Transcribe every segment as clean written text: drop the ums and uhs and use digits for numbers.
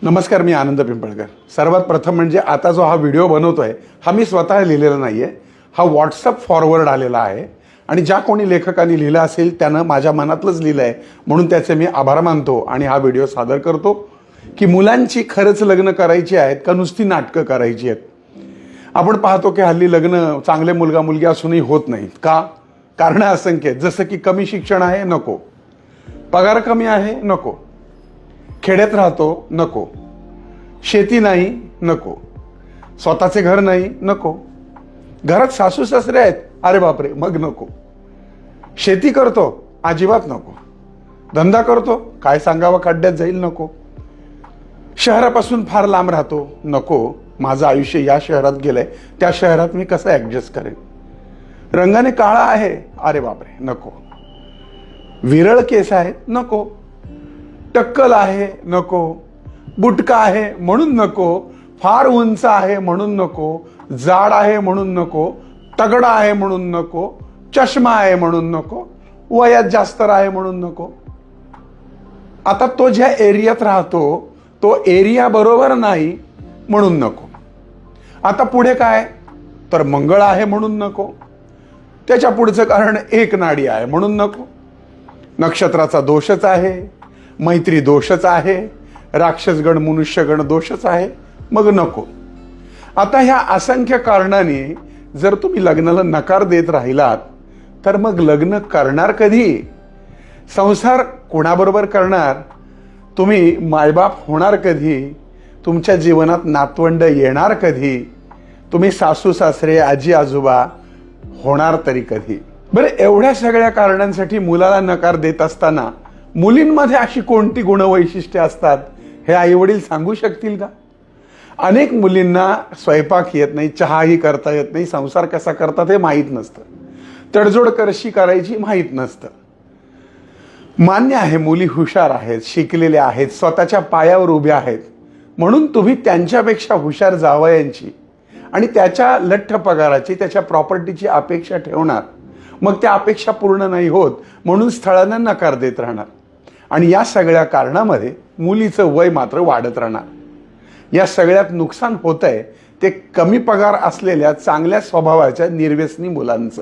नमस्कार, मी आनंद पिंपळकर। सर्वात प्रथम म्हणजे आता जो हा व्हिडिओ बनवतोय हा मी स्वतः लिहिलेला नाहीये, हा व्हॉट्सअप फॉरवर्ड आलेला आहे आणि ज्या कोणी लेखकांनी लिहिला असेल त्यानं माझ्या मनातलंच लिहिलं आहे, म्हणून त्याचे मी आभार मानतो आणि हा व्हिडिओ सादर करतो की मुलांची खरंच लग्न करायची आहेत का नुसती नाटकं करायची आहेत। आपण पाहतो की हल्ली लग्न चांगले मुलगा मुलगी असूनही होत नाहीत का? कारणं असंख्य आहेत, जसं की कमी शिक्षण आहे नको, पगार कमी आहे नको, खेड्यात राहतो नको, शेती नाही नको, स्वतःचे घर नाही नको, घरात सासू सासरे आहेत अरे बापरे मग नको, शेती करतो अजिबात नको, धंदा करतो काय सांगावं खड्ड्यात जाईल नको, शहरापासून फार लांब राहतो नको, माझं आयुष्य या शहरात गेलंय त्या शहरात मी कसं ऍडजस्ट करेन, रंगाने काळा आहे अरे बापरे नको, विरळ केस आहेत नको, टक्कल आहे नको, बुटका आहे म्हणून नको, फार उंच आहे म्हणून नको, जाड आहे म्हणून नको, तगडा आहे म्हणून नको, चष्मा आहे म्हणून नको, वयात जास्त आहे म्हणून नको। आता तो ज्या एरियात राहतो तो एरिया बरोबर नाही म्हणून नको। आता पुढे काय तर मंगळ आहे म्हणून नको, त्याच्या पुढचं कारण एक नाडी आहे म्हणून नको, नक्षत्राचा दोषच आहे, मैत्री दोषच आहे, राक्षसगण मनुष्यगण दोषच आहे मग नको। आता ह्या असंख्य कारणांनी जर तुम्ही लग्नाला नकार देत राहिलात तर मग लग्न करणार कधी, संसार कोणाबरोबर करणार, तुम्ही मायबाप होणार कधी, तुमच्या जीवनात नातवंड येणार कधी, तुम्ही सासू सासरे आजी आजोबा होणार तरी कधी। बरं, एवढ्या सगळ्या कारणांसाठी मुलाला नकार देत असताना मुलींमध्ये अशी कोणती गुणवैशिष्ट्ये असतात हे आईवडील सांगू शकतील का? अनेक मुलींना स्वयंपाक येत नाही, चहाही करता येत नाही, संसार कसा करतात हे माहीत नसतं, तडजोड कशी करायची माहीत नसतं। मान्य आहे मुली हुशार आहेत, शिकलेल्या आहेत, स्वतःच्या पायावर उभ्या आहेत, म्हणून तुम्ही त्यांच्यापेक्षा हुशार जावयांची आणि त्याच्या लठ्ठ पगाराची त्याच्या प्रॉपर्टीची अपेक्षा ठेवणार, मग त्या अपेक्षा पूर्ण नाही होत म्हणून स्थळांना नकार देत राहणार आणि या सगळ्या कारणामध्ये मुलीचं वय मात्र वाढत राहणार। या सगळ्यात नुकसान होतंय ते कमी पगार असलेल्या चांगल्या स्वभावाच्या निर्व्यसनी मुलांचं,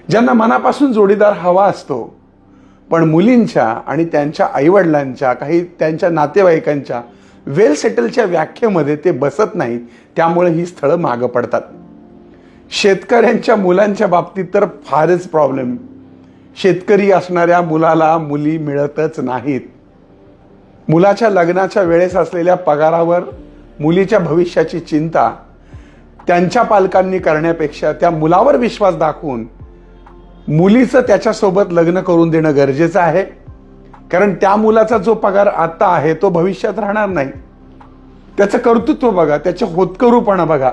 ज्यांना मनापासून जोडीदार हवा असतो पण मुलींच्या आणि त्यांच्या आईवडिलांच्या काही त्यांच्या नातेवाईकांच्या वेल सेटलच्या व्याख्येमध्ये ते बसत नाहीत, त्यामुळे ही स्थळं मागं पडतात। शेतकऱ्यांच्या मुलांच्या बाबतीत तर फारच प्रॉब्लेम, शेतकरी असणाऱ्या मुलाला मुली मिळतच नाहीत। मुलाच्या लग्नाच्या वेळेस असलेल्या पगारावर मुलीच्या भविष्याची चिंता त्यांच्या पालकांनी करण्यापेक्षा त्या मुलावर विश्वास दाखवून मुलीचं त्याच्यासोबत लग्न करून देणं गरजेचं आहे, कारण त्या मुलाचा जो पगार आता आहे तो भविष्यात राहणार नाही। त्याचं कर्तृत्व बघा, त्याचे होतकरूपणा बघा,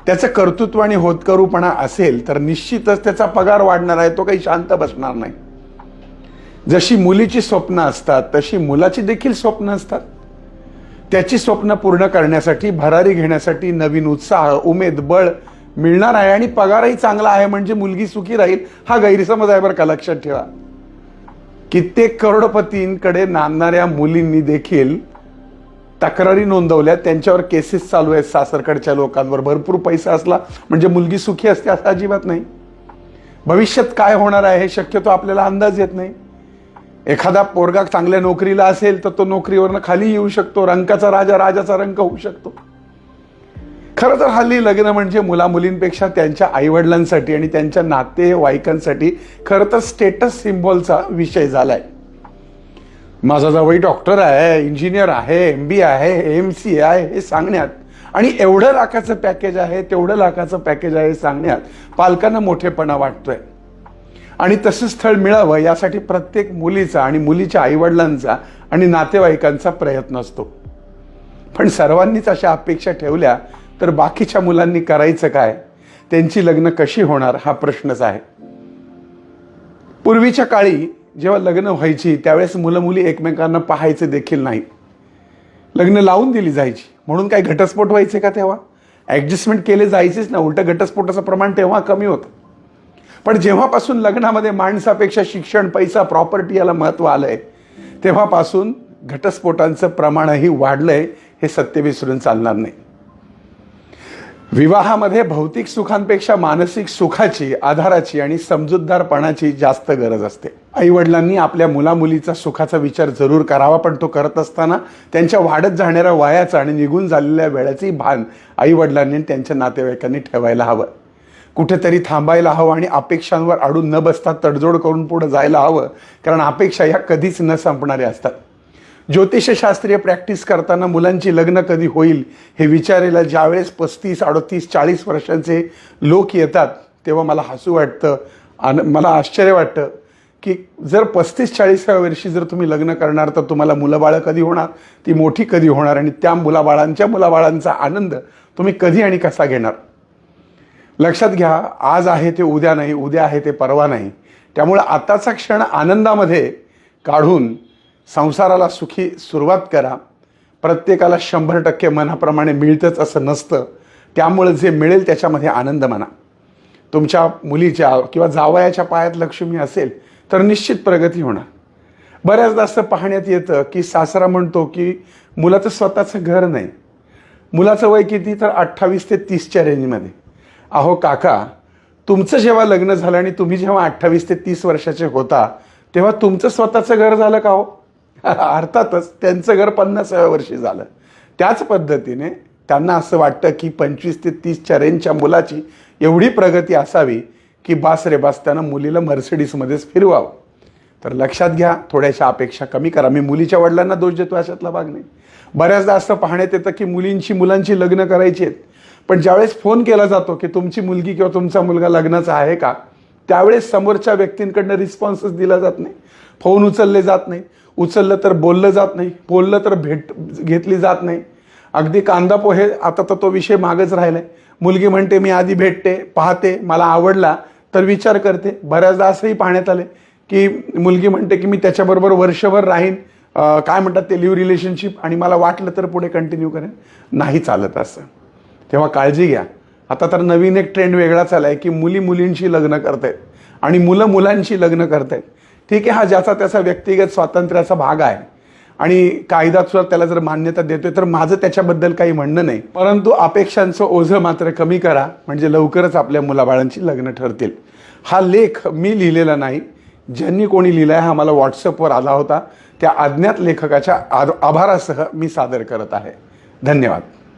त्याचं कर्तृत्व आणि होतकरूपणा असेल तर निश्चितच त्याचा पगार वाढणार आहे, तो काही शांत बसणार नाही। जशी मुलीची स्वप्न असतात तशी मुलाची देखील स्वप्न असतात, त्याची स्वप्न पूर्ण करण्यासाठी भरारी घेण्यासाठी नवीन उत्साह उमेद बळ मिळणार आहे आणि पगारही चांगला आहे म्हणजे मुलगी सुखी राहील हा गैरसमज आहे बरं का, लक्षात ठेवा। कित्येक करोडपतींकडे नांदणाऱ्या मुलींनी देखील तक्रारी नोंदवल्या, त्यांच्यावर केसेस चालू आहेत सासरकडच्या लोकांवर। भरपूर पैसा असला म्हणजे मुलगी सुखी असते असं अजिबात नाही। भविष्यात काय होणार आहे हे शक्यतो आपल्याला अंदाज येत नाही। एखादा पोरगा चांगल्या नोकरीला असेल तर तो नोकरीवरनं खाली येऊ शकतो, रंकाचा राजा राजाचा रंक होऊ शकतो। खरं तर हल्ली लग्न म्हणजे मुला मुलींपेक्षा त्यांच्या आईवडिलांसाठी आणि त्यांच्या नातेवाईकांसाठी खरं तर स्टेटस सिम्बॉलचा विषय झालाय। माझा जावई डॉक्टर आहे, इंजिनियर आहे, MBA आहे, MCA आहे हे सांगण्यात आणि एवढं लाखाचं पॅकेज आहे तेवढं लाखाचं पॅकेज आहे सांगण्यात पालकांना मोठेपणा वाटतोय आणि तसं स्थळ मिळावं यासाठी प्रत्येक मुलीचा आणि मुलीच्या आईवडिलांचा आणि नातेवाईकांचा प्रयत्न असतो। पण सर्वांनीच अशा अपेक्षा ठेवल्या तर बाकीच्या मुलांनी करायचं काय, त्यांची लग्न कशी होणार हा प्रश्नच आहे। पूर्वीच्या काळी जेव्हा लग्न व्हायची त्यावेळेस मुलं मुली एकमेकांना पाहायचे देखील नाही, लग्न लावून दिली जायची, म्हणून काय घटस्फोट व्हायचे का? तेव्हा ऍडजस्टमेंट केले जायचेच ना, उलट घटस्फोटाचं प्रमाण तेव्हा कमी होतं। पण जेव्हापासून लग्नामध्ये माणसापेक्षा शिक्षण पैसा प्रॉपर्टी याला महत्त्व आलंय तेव्हापासून घटस्फोटांचं प्रमाणही वाढलंय, हे सत्य विसरून चालणार नाही. विवाहामध्ये भौतिक सुखांपेक्षा मानसिक सुखाची, आधाराची आणि समजूतदारपणाची जास्त गरज असते. आईवडिलांनी आपल्या मुलामुलीचा सुखाचा विचार जरूर करावा, पण तो करत असताना त्यांच्या वाढत जाणाऱ्या वयाचा आणि निघून झालेल्या वेळाचंही भान आईवडिलांनी त्यांच्या नातेवाईकांनी ठेवायला हवं. कुठेतरी थांबायला हवं आणि अपेक्षांवर अडून न बसता तडजोड करून पुढे जायला हवं, कारण अपेक्षा ह्या कधीच न संपणाऱ्या असतात. ज्योतिषशास्त्रीय प्रॅक्टिस करताना मुलांची लग्न कधी होईल हे विचारायला ज्यावेळेस 35, 38, 40 वर्षांचे लोक येतात, तेव्हा मला हसू वाटतं आणि मला आश्चर्य वाटतं की जर 35-40व्या वर्षी जर तुम्ही लग्न करणार तर तुम्हाला मुलंबाळं कधी होणार, ती मोठी कधी होणार आणि त्या मुलाबाळांचा आनंद तुम्ही कधी आणि कसा घेणार. लक्षात घ्या, आज आहे ते उद्या नाही, उद्या आहे ते परवा नाही. त्यामुळे आताचा क्षण आनंदामध्ये काढून संसाराला सुखी सुरुवात करा. प्रत्येकाला 100% मनाप्रमाणे मिळतंच असं नसतं. त्यामुळे जे मिळेल त्याच्यामध्ये आनंद माना. तुमच्या मुलीच्या किंवा जावयाच्या पायात लक्ष्मी असेल तर निश्चित प्रगती होणार. बऱ्याचदा असं पाहण्यात येतं की सासरा म्हणतो की मुलाचं स्वतःचं घर नाही. मुलाचं वय किती, तर 28 ते 30च्या रेंजमध्ये. अहो काका, तुमचं जेव्हा लग्न झालं आणि तुम्ही जेव्हा 28 ते 30 वर्षाचे होता तेव्हा तुमचं स्वतःचं घर झालं का हो? अर्थातच त्यांचं घर 50व्या वर्षी झालं. त्याच पद्धतीने त्यांना असं वाटतं की 25 ते 30च्या रेंजच्या मुलाची एवढी प्रगती असावी की बास रे बास, त्यानं मुलीला मर्सिडीजमध्येच फिरवावं. तर लक्षात घ्या, थोड्याशा अपेक्षा कमी करा. मी मुलीच्या वडिलांना दोष देतो अशातला भाग नाही. बऱ्याचदा असं पाहण्यात येतं की मुलांची लग्न करायची आहेत, पण ज्यावेळेस फोन केला जातो की तुमची मुलगी किंवा तुमचा मुलगा लग्नाचा आहे का, त्यावेळेस समोरच्या व्यक्तींकडनं रिस्पॉन्सच दिला जात नाही. फोन उचलले जात नाही. उचललं तर बोललं जात नाही. बोललं तर भेट घेतली जात नाही. अगदी कांदा पोहे, आता तर तो विषय मागच राहिलाय. मुलगी म्हणते मी आधी भेटते, पाहते, मला आवडला तर विचार करते. बऱ्याचदा असंही पाहण्यात आले की मुलगी म्हणते की मी त्याच्याबरोबर वर्षभर राहीन, काय म्हणतात ते, लिव्ह रिलेशनशिप, आणि मला वाटलं तर पुढे कंटिन्यू करेन. नाही चालत असं. तेव्हा काळजी घ्या. आता तर नवीन एक ट्रेंड वेगळा चालला आहे की मुलींची लग्न करतायत आणि मुलांची लग्न करतायत. ठीक आहे, हा ज्याचा त्याचा व्यक्तिगत स्वातंत्र्याचा भाग आहे आणि कायदा सुद्धा त्याला जर मान्यता देतोय, तर माझं त्याच्याबद्दल काही म्हणणं नाही. परंतु अपेक्षांचं ओझं मात्र कमी करा, म्हणजे लवकरच आपल्या मुलाबाळांची लग्न ठरतील. हा लेख मी लिहिलेला नाही, ज्यांनी कोणी लिहिला आहे हा मला व्हॉट्सअपवर आला होता. त्या अज्ञात लेखकाच्या आभारासह मी सादर करत आहे. धन्यवाद.